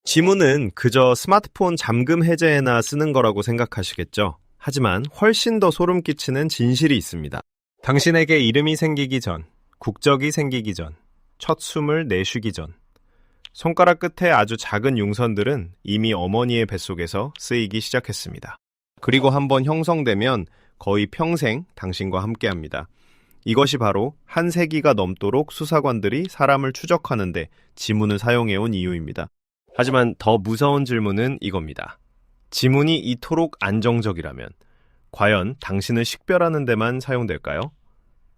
지문은 그저 스마트폰 잠금 해제에나 쓰는 거라고 생각하시겠죠? 하지만 훨씬 더 소름 끼치는 진실이 있습니다. 당신에게 이름이 생기기 전, 국적이 생기기 전, 첫 숨을 내쉬기 전, 손가락 끝에 아주 작은 융선들은 이미 어머니의 뱃속에서 쓰이기 시작했습니다. 그리고 한번 형성되면 거의 평생 당신과 함께합니다. 이것이 바로 한 세기가 넘도록 수사관들이 사람을 추적하는데 지문을 사용해온 이유입니다. 하지만 더 무서운 질문은 이겁니다. 지문이 이토록 안정적이라면 과연 당신을 식별하는 데만 사용될까요?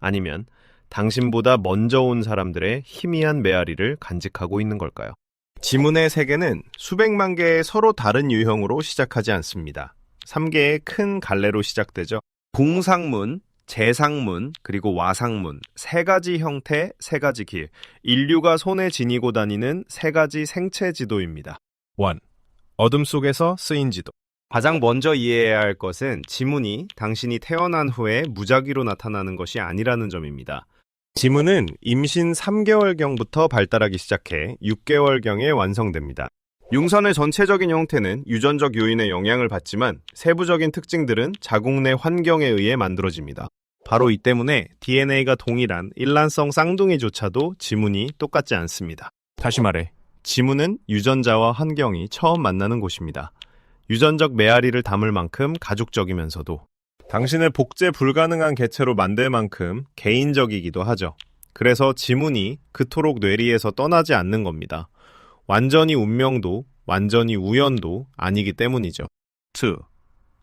아니면 당신보다 먼저 온 사람들의 희미한 메아리를 간직하고 있는 걸까요? 지문의 세계는 수백만 개의 서로 다른 유형으로 시작하지 않습니다. 3개의 큰 갈래로 시작되죠. 궁상문, 재상문, 그리고 와상문, 3가지 형태, 3가지 길, 인류가 손에 지니고 다니는 3가지 생체 지도입니다. 1. 어둠 속에서 쓰인 지도. 가장 먼저 이해해야 할 것은 지문이 당신이 태어난 후에 무작위로 나타나는 것이 아니라는 점입니다. 지문은 임신 3개월경부터 발달하기 시작해 6개월경에 완성됩니다. 융선의 전체적인 형태는 유전적 요인의 영향을 받지만 세부적인 특징들은 자궁 내 환경에 의해 만들어집니다. 바로 이 때문에 DNA가 동일한 일란성 쌍둥이조차도 지문이 똑같지 않습니다. 다시 말해, 지문은 유전자와 환경이 처음 만나는 곳입니다. 유전적 메아리를 담을 만큼 가족적이면서도 당신을 복제 불가능한 개체로 만들 만큼 개인적이기도 하죠. 그래서 지문이 그토록 뇌리에서 떠나지 않는 겁니다. 완전히 운명도 완전히 우연도 아니기 때문이죠. 2.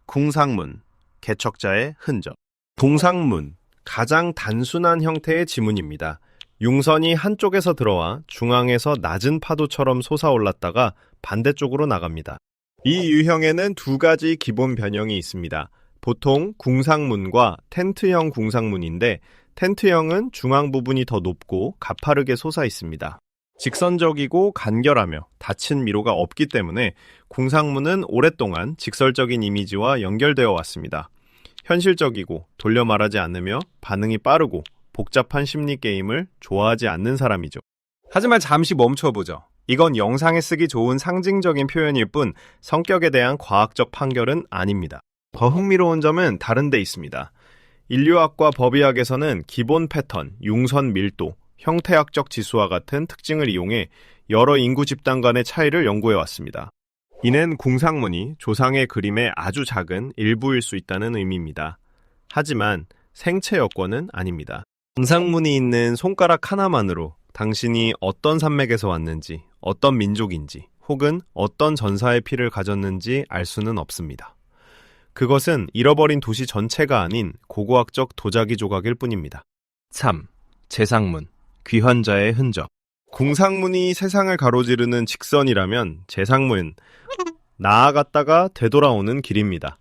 궁상문, 개척자의 흔적. 궁상문, 가장 단순한 형태의 지문입니다. 융선이 한쪽에서 들어와 중앙에서 낮은 파도처럼 솟아올랐다가 반대쪽으로 나갑니다. 이 유형에는 2가지 기본 변형이 있습니다. 보통 궁상문과 텐트형 궁상문인데 텐트형은 중앙 부분이 더 높고 가파르게 솟아 있습니다. 직선적이고 간결하며 닫힌 미로가 없기 때문에 궁상문은 오랫동안 직설적인 이미지와 연결되어 왔습니다. 현실적이고 돌려 말하지 않으며 반응이 빠르고 복잡한 심리 게임을 좋아하지 않는 사람이죠. 하지만 잠시 멈춰보죠. 이건 영상에 쓰기 좋은 상징적인 표현일 뿐 성격에 대한 과학적 판결은 아닙니다. 더 흥미로운 점은 다른 데 있습니다. 인류학과 법의학에서는 기본 패턴, 융선 밀도, 형태학적 지수와 같은 특징을 이용해 여러 인구 집단 간의 차이를 연구해 왔습니다. 이는 궁상문이 조상의 그림의 아주 작은 일부일 수 있다는 의미입니다. 하지만 생체 여건은 아닙니다. 궁상문이 있는 손가락 하나만으로 당신이 어떤 산맥에서 왔는지, 어떤 민족인지, 혹은 어떤 전사의 피를 가졌는지 알 수는 없습니다. 그것은 잃어버린 도시 전체가 아닌 고고학적 도자기 조각일 뿐입니다. 3. 재상문, 귀환자의 흔적. 궁상문이 세상을 가로지르는 직선이라면 재상문은 나아갔다가 되돌아오는 길입니다.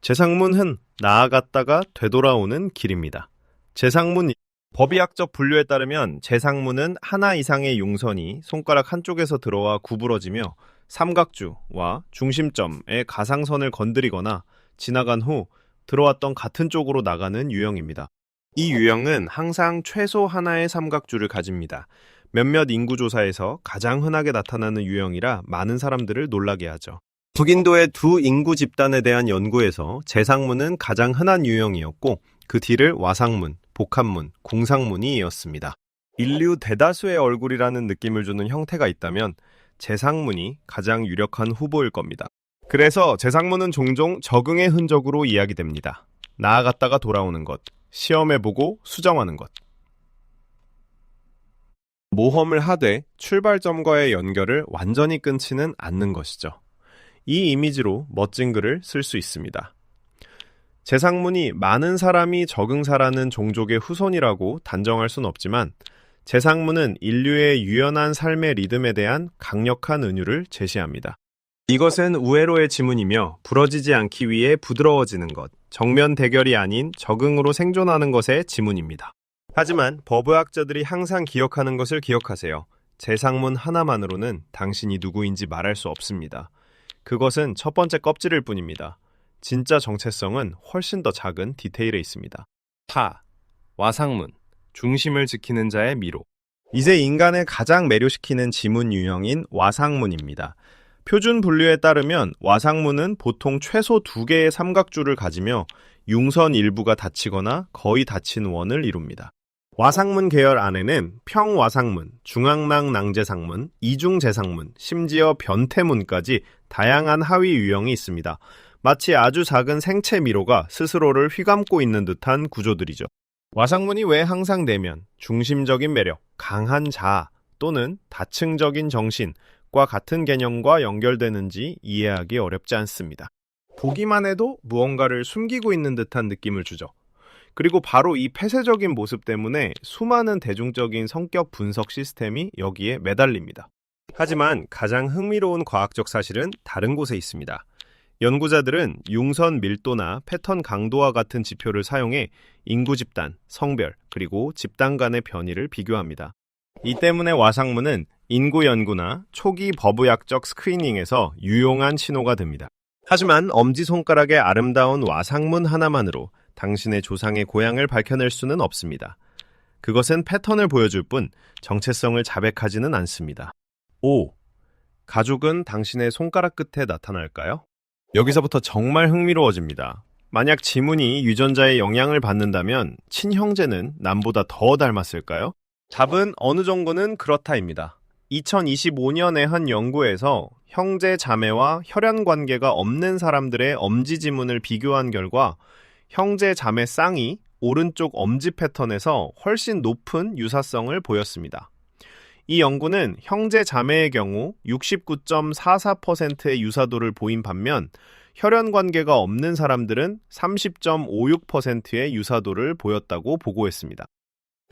재상문은 나아갔다가 되돌아오는 길입니다. 재상문 법의학적 분류에 따르면 재상문은 하나 이상의 융선이 손가락 한쪽에서 들어와 구부러지며 삼각주와 중심점의 가상선을 건드리거나 지나간 후 들어왔던 같은 쪽으로 나가는 유형입니다. 이 유형은 항상 최소 하나의 삼각주를 가집니다. 몇몇 인구조사에서 가장 흔하게 나타나는 유형이라 많은 사람들을 놀라게 하죠. 북인도의 2 인구 집단에 대한 연구에서 재상문은 가장 흔한 유형이었고 그 뒤를 와상문, 복합문, 궁상문이 이었습니다. 인류 대다수의 얼굴이라는 느낌을 주는 형태가 있다면 재상문이 가장 유력한 후보일 겁니다. 그래서 재상문은 종종 적응의 흔적으로 이야기됩니다. 나아갔다가 돌아오는 것, 시험해보고 수정하는 것. 모험을 하되 출발점과의 연결을 완전히 끊지는 않는 것이죠. 이 이미지로 멋진 글을 쓸 수 있습니다. 재상문이 많은 사람이 적응사라는 종족의 후손이라고 단정할 순 없지만 재상문은 인류의 유연한 삶의 리듬에 대한 강력한 은유를 제시합니다. 이것은 우회로의 지문이며 부러지지 않기 위해 부드러워지는 것, 정면 대결이 아닌 적응으로 생존하는 것의 지문입니다. 하지만 법의학자들이 항상 기억하는 것을 기억하세요. 재상문 하나만으로는 당신이 누구인지 말할 수 없습니다. 그것은 첫 번째 껍질일 뿐입니다. 진짜 정체성은 훨씬 더 작은 디테일에 있습니다. 와상문, 중심을 지키는 자의 미로. 이제 인간을 가장 매료시키는 지문 유형인 와상문입니다. 표준 분류에 따르면 와상문은 보통 최소 2개의 삼각줄을 가지며 융선 일부가 닫히거나 거의 닫힌 원을 이룹니다. 와상문 계열 안에는 평와상문, 중앙낭 낭제상문, 이중제상문, 심지어 변태문까지 다양한 하위 유형이 있습니다. 마치 아주 작은 생체 미로가 스스로를 휘감고 있는 듯한 구조들이죠. 와상문이 왜 항상 내면, 중심적인 매력, 강한 자아 또는 다층적인 정신과 같은 개념과 연결되는지 이해하기 어렵지 않습니다. 보기만 해도 무언가를 숨기고 있는 듯한 느낌을 주죠. 그리고 바로 이 폐쇄적인 모습 때문에 수많은 대중적인 성격 분석 시스템이 여기에 매달립니다. 하지만 가장 흥미로운 과학적 사실은 다른 곳에 있습니다. 연구자들은 융선 밀도나 패턴 강도와 같은 지표를 사용해 인구 집단, 성별, 그리고 집단 간의 변이를 비교합니다. 이 때문에 와상문은 인구 연구나 초기 버브약적 스크리닝에서 유용한 신호가 됩니다. 하지만 엄지손가락의 아름다운 와상문 하나만으로 당신의 조상의 고향을 밝혀낼 수는 없습니다. 그것은 패턴을 보여줄 뿐 정체성을 자백하지는 않습니다. 5. 가족은 당신의 손가락 끝에 나타날까요? 여기서부터 정말 흥미로워집니다. 만약 지문이 유전자의 영향을 받는다면 친형제는 남보다 더 닮았을까요? 답은 어느 정도는 그렇다입니다. 2025년의 한 연구에서 형제 자매와 혈연 관계가 없는 사람들의 엄지 지문을 비교한 결과 형제 자매 쌍이 오른쪽 엄지 패턴에서 훨씬 높은 유사성을 보였습니다. 이 연구는 형제 자매의 경우 69.44%의 유사도를 보인 반면 혈연 관계가 없는 사람들은 30.56%의 유사도를 보였다고 보고했습니다.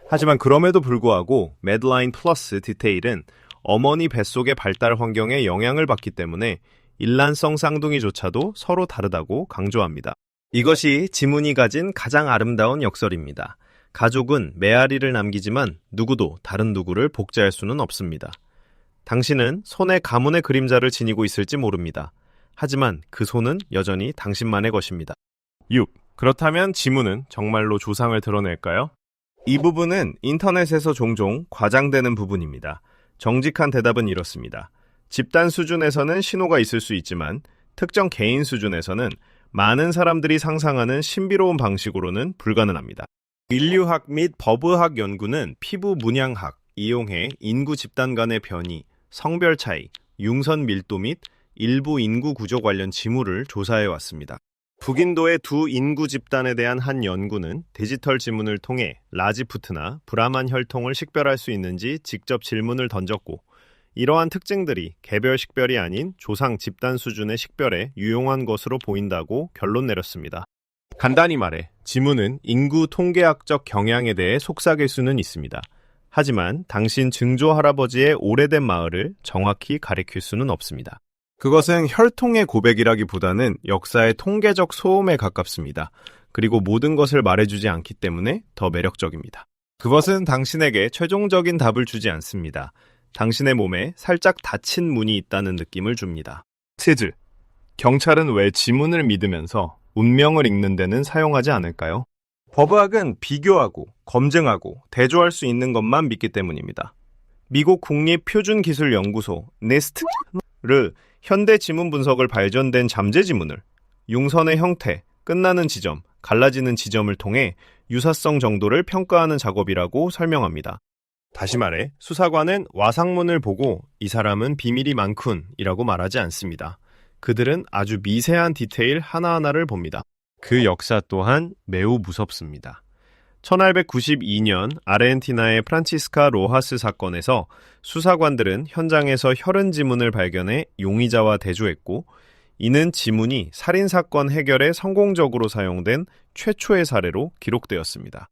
하지만 그럼에도 불구하고 매드라인 플러스 디테일은 어머니 뱃속의 발달 환경에 영향을 받기 때문에 일란성 쌍둥이조차도 서로 다르다고 강조합니다. 이것이 지문이 가진 가장 아름다운 역설입니다. 가족은 메아리를 남기지만 누구도 다른 누구를 복제할 수는 없습니다. 당신은 손에 가문의 그림자를 지니고 있을지 모릅니다. 하지만 그 손은 여전히 당신만의 것입니다. 6. 그렇다면 지문은 정말로 조상을 드러낼까요? 이 부분은 인터넷에서 종종 과장되는 부분입니다. 정직한 대답은 이렇습니다. 집단 수준에서는 신호가 있을 수 있지만 특정 개인 수준에서는 많은 사람들이 상상하는 신비로운 방식으로는 불가능합니다. 인류학 및 버브학 연구는 피부 문양학, 이용해 인구 집단 간의 변이, 성별 차이, 융선 밀도 및 일부 인구 구조 관련 징후를 조사해 왔습니다. 북인도의 두 인구 집단에 대한 한 연구는 디지털 지문을 통해 라지푸트나 브라만 혈통을 식별할 수 있는지 직접 질문을 던졌고 이러한 특징들이 개별 식별이 아닌 조상 집단 수준의 식별에 유용한 것으로 보인다고 결론 내렸습니다. 간단히 말해 지문은 인구 통계학적 경향에 대해 속삭일 수는 있습니다. 하지만 당신 증조 할아버지의 오래된 마을을 정확히 가리킬 수는 없습니다. 그것은 혈통의 고백이라기보다는 역사의 통계적 소음에 가깝습니다. 그리고 모든 것을 말해주지 않기 때문에 더 매력적입니다. 그것은 당신에게 최종적인 답을 주지 않습니다. 당신의 몸에 살짝 닫힌 문이 있다는 느낌을 줍니다. 치즈. 경찰은 왜 지문을 믿으면서 운명을 읽는 데는 사용하지 않을까요? 법의학은 비교하고 검증하고 대조할 수 있는 것만 믿기 때문입니다. 미국 국립표준기술연구소 네스트를 현대 지문 분석을 발전된 잠재 지문을 융선의 형태, 끝나는 지점, 갈라지는 지점을 통해 유사성 정도를 평가하는 작업이라고 설명합니다. 다시 말해 수사관은 와상문을 보고 이 사람은 비밀이 많군 이라고 말하지 않습니다. 그들은 아주 미세한 디테일 하나하나를 봅니다. 그 역사 또한 매우 무섭습니다. 1892년 아르헨티나의 프란치스카 로하스 사건에서 수사관들은 현장에서 혈흔 지문을 발견해 용의자와 대조했고 이는 지문이 살인사건 해결에 성공적으로 사용된 최초의 사례로 기록되었습니다.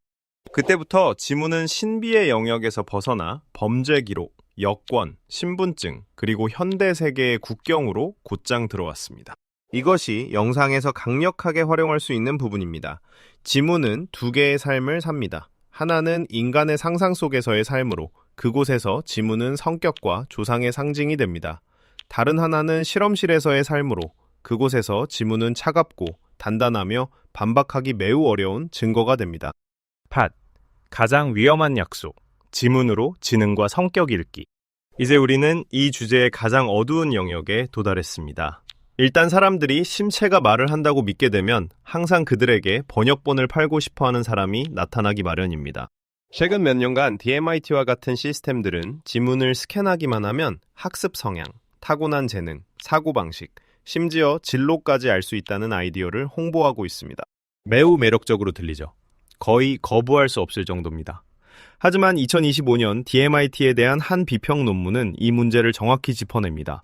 그때부터 지문은 신비의 영역에서 벗어나 범죄 기록, 여권, 신분증, 그리고 현대 세계의 국경으로 곧장 들어왔습니다. 이것이 영상에서 강력하게 활용할 수 있는 부분입니다. 지문은 두 개의 삶을 삽니다. 하나는 인간의 상상 속에서의 삶으로 그곳에서 지문은 성격과 조상의 상징이 됩니다. 다른 하나는 실험실에서의 삶으로 그곳에서 지문은 차갑고 단단하며 반박하기 매우 어려운 증거가 됩니다. 팟. 가장 위험한 약속. 지문으로 지능과 성격 읽기. 이제 우리는 이 주제의 가장 어두운 영역에 도달했습니다. 일단 사람들이 심체가 말을 한다고 믿게 되면 항상 그들에게 번역본을 팔고 싶어하는 사람이 나타나기 마련입니다. 최근 몇 년간 DMIT와 같은 시스템들은 지문을 스캔하기만 하면 학습 성향, 타고난 재능, 사고방식, 심지어 진로까지 알 수 있다는 아이디어를 홍보하고 있습니다. 매우 매력적으로 들리죠. 거의 거부할 수 없을 정도입니다. 하지만 2025년 DMIT에 대한 한 비평 논문은 이 문제를 정확히 짚어냅니다.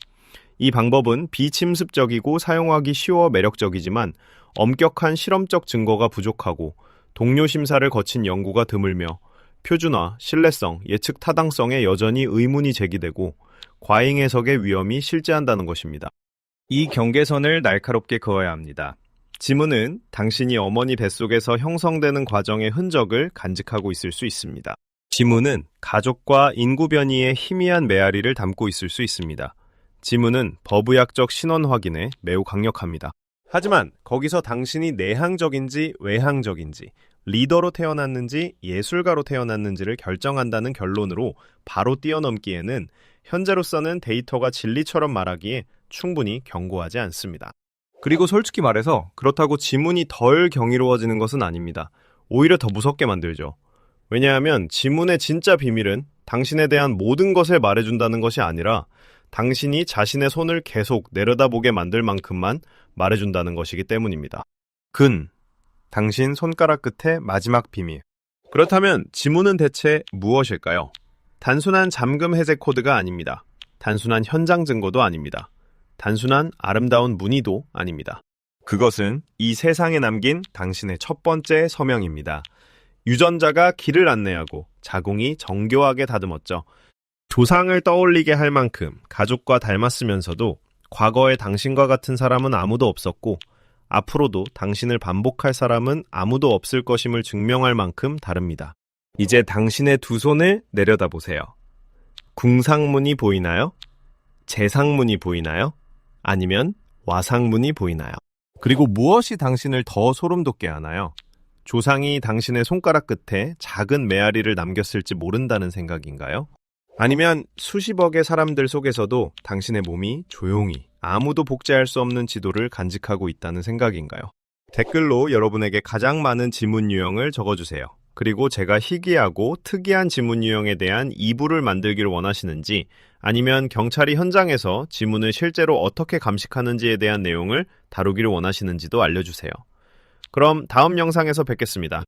이 방법은 비침습적이고 사용하기 쉬워 매력적이지만 엄격한 실험적 증거가 부족하고 동료 심사를 거친 연구가 드물며 표준화, 신뢰성, 예측 타당성에 여전히 의문이 제기되고 과잉 해석의 위험이 실제한다는 것입니다. 이 경계선을 날카롭게 그어야 합니다. 지문은 당신이 어머니 뱃속에서 형성되는 과정의 흔적을 간직하고 있을 수 있습니다. 지문은 가족과 인구 변이의 희미한 메아리를 담고 있을 수 있습니다. 지문은 법의학적 신원 확인에 매우 강력합니다. 하지만 거기서 당신이 내향적인지 외향적인지, 리더로 태어났는지 예술가로 태어났는지를 결정한다는 결론으로 바로 뛰어넘기에는 현재로서는 데이터가 진리처럼 말하기에 충분히 견고하지 않습니다. 그리고 솔직히 말해서 그렇다고 지문이 덜 경이로워지는 것은 아닙니다. 오히려 더 무섭게 만들죠. 왜냐하면 지문의 진짜 비밀은 당신에 대한 모든 것을 말해준다는 것이 아니라 당신이 자신의 손을 계속 내려다보게 만들 만큼만 말해준다는 것이기 때문입니다. 당신 손가락 끝의 마지막 비밀. 그렇다면 지문은 대체 무엇일까요? 단순한 잠금 해제 코드가 아닙니다. 단순한 현장 증거도 아닙니다. 단순한 아름다운 무늬도 아닙니다. 그것은 이 세상에 남긴 당신의 첫 번째 서명입니다. 유전자가 길을 안내하고 자궁이 정교하게 다듬었죠. 조상을 떠올리게 할 만큼 가족과 닮았으면서도 과거에 당신과 같은 사람은 아무도 없었고 앞으로도 당신을 반복할 사람은 아무도 없을 것임을 증명할 만큼 다릅니다. 이제 당신의 두 손을 내려다보세요. 궁상문이 보이나요? 재상문이 보이나요? 아니면 와상문이 보이나요? 그리고 무엇이 당신을 더 소름 돋게 하나요? 조상이 당신의 손가락 끝에 작은 메아리를 남겼을지 모른다는 생각인가요? 아니면 수십억의 사람들 속에서도 당신의 몸이 조용히 아무도 복제할 수 없는 지도를 간직하고 있다는 생각인가요? 댓글로 여러분에게 가장 많은 지문 유형을 적어주세요. 그리고 제가 희귀하고 특이한 지문 유형에 대한 2부를 만들기를 원하시는지 아니면 경찰이 현장에서 지문을 실제로 어떻게 감식하는지에 대한 내용을 다루기를 원하시는지도 알려주세요. 그럼 다음 영상에서 뵙겠습니다.